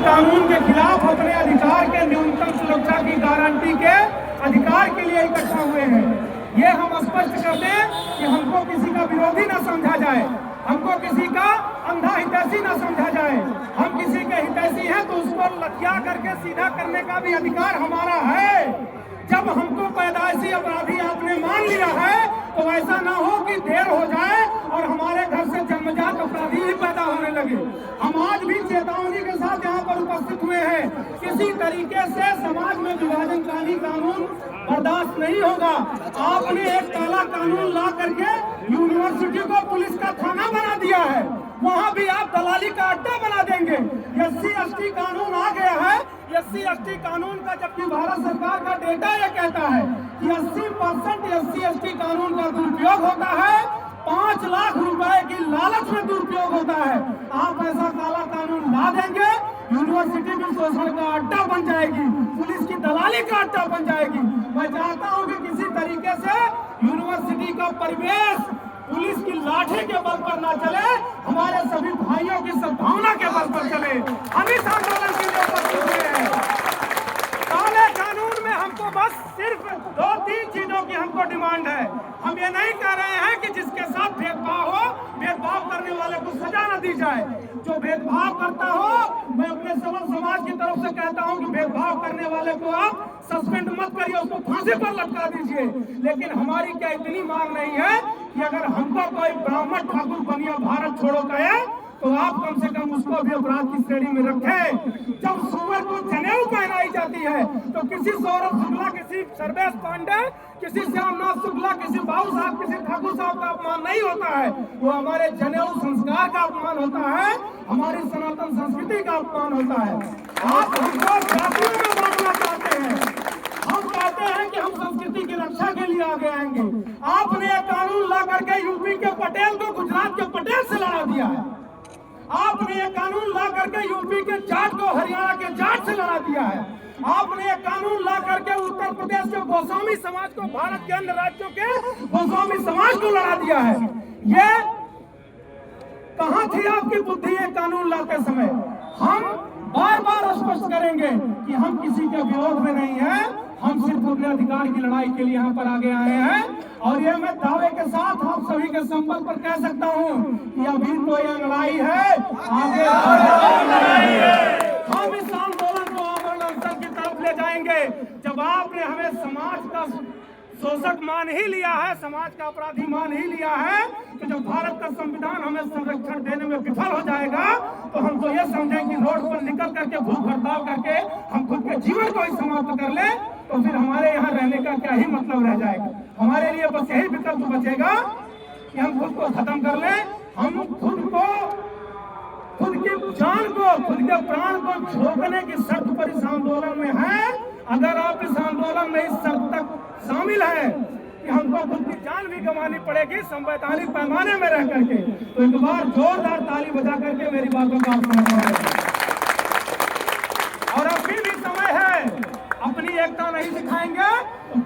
कानून के खिलाफ अपने अधिकार के न्यूनतम सुरक्षा की गारंटी के अधिकार के लिए इकट्ठा हुए हैं। ये हम स्पष्ट कर दें कि हमको किसी का विरोधी न समझा जाए, हमको किसी का अंधा हितैषी न समझा जाए। हम किसी के हितैषी हैं तो उसको लठिया करके सीधा करने का भी अधिकार हमारा है। जब हमको पैदाइशी अपराधी आपने मान लिया है तो ऐसा ना हो कि देर हो जाए और हमारे घर से जन्मजात अपराधी ही पैदा होने लगे। हम आज भी चेतावनी के साथ यहाँ पर उपस्थित हुए हैं। किसी तरीके से समाज में विभाजनकारी कानून बर्दाश्त नहीं होगा। आपने एक काला कानून ला करके यूनिवर्सिटी को पुलिस का थाना बना दिया है, वहाँ भी आप दलाली का अड्डा बना देंगे। SC/ST कानून आ गया है, SC/ST कानून का जबकि भारत सरकार का डेटा ये कहता है कि 80% SC/ST कानून का दुरुपयोग होता है, 5 लाख रुपए की लालच में दुरुपयोग होता है। आप ऐसा काला कानून ला देंगे, यूनिवर्सिटी भी शोषण का अड्डा बन जाएगी, पुलिस की दलाली का अड्डा बन जाएगी। मैं चाहता हूँ कि किसी तरीके से यूनिवर्सिटी का परिवेश पुलिस की लाठी के बल पर ना चले, हमारे सभी भाइयों की सद्भावना के बल पर चले। हम इस आंदोलन के लिए उपस्थित हुए हैं। काले कानून में हमको बस सिर्फ 2-3 चीजों की हमको डिमांड है। हम ये नहीं कह रहे हैं कि जिसके साथ भेदभाव हो, भेदभाव करने वाले को सजा न दी जाए। जो भेदभाव करता हो, मैं अपने सबल समाज की तरफ से कहता हूं कि भेदभाव करने वाले को आप सस्पेंड मत करिए, उसको फांसी पर लटका दीजिए। लेकिन हमारी क्या इतनी मांग नहीं है कि अगर हमको कोई ब्राह्मण ठाकुर बनिया भारत छोड़ो कहे तो आप कम से कम उसको भी अपराध की श्रेणी में रखें। जब सुअर को जनेऊ पहनाई जाती है तो किसी सौरभ शुक्ला, किसी सर्वेश पांडे, किसी श्यामनाथ शुक्ला, किसी बाबू साहब, किसी ठाकुर साहब का अपमान नहीं होता है, वो हमारे जनेऊ संस्कार का अपमान होता है, हमारी सनातन संस्कृति का अपमान होता है। आप हमको जातियों में बांटना चाहते हैं। हम कहते हैं कि हम संस्कृति की रक्षा के लिए आगे आएंगे। आपने एक कानून ला करके यूपी के पटेल को गुजरात के पटेल से लड़ा दिया है। आपने एक कानून ला करके यूपी के जाट को हरियाणा के जाट से लड़ा दिया है। आपने एक कानून ला करके उत्तर प्रदेश के गोस्वामी समाज को भारत के अन्य राज्यों के गोस्वामी समाज को लड़ा दिया है। ये कहां थी आपकी बुद्धि ये कानून लाते समय? हम बार बार स्पष्ट करेंगे कि हम किसी के विरोध में नहीं है, हम सिर्फ अपने अधिकार की लड़ाई के लिए यहाँ पर आगे आए हैं। और ये मैं दावे के साथ आप सभी के संबल पर कह सकता हूँ कि अभी तो ये लड़ाई है, आगे हम इस आंदोलन को आमरण अनशन की तरफ ले जाएंगे। जब आपने हमें समाज का शोषक मान ही लिया है, समाज का अपराधी मान ही लिया है, तो जब भारत का संविधान हमें संरक्षण देने में विफल हो जाएगा तो हम तो ये समझें कि रोड पर निकल करके भूख हड़ताल करके हम खुद के जीवन को ही समाप्त कर ले, तो फिर हमारे यहाँ रहने का क्या ही मतलब रह जाएगा। हमारे लिए बस यही विकल्प बचेगा कि हम खुद को खत्म कर ले। हम खुद की जान को, खुद के प्राण को झोंकने की शर्त पर इस आंदोलन में है। अगर आप इस आंदोलन में इस शर्त तक शामिल है कि हमको खुद की जान भी गंवानी पड़ेगी संवैधानिक पैमाने में रह करके, तो एक बार जोरदार ताली बजा करके मेरी बातों का आप समझ। और अभी भी समय है, अपनी एकता नहीं दिखाएंगे तो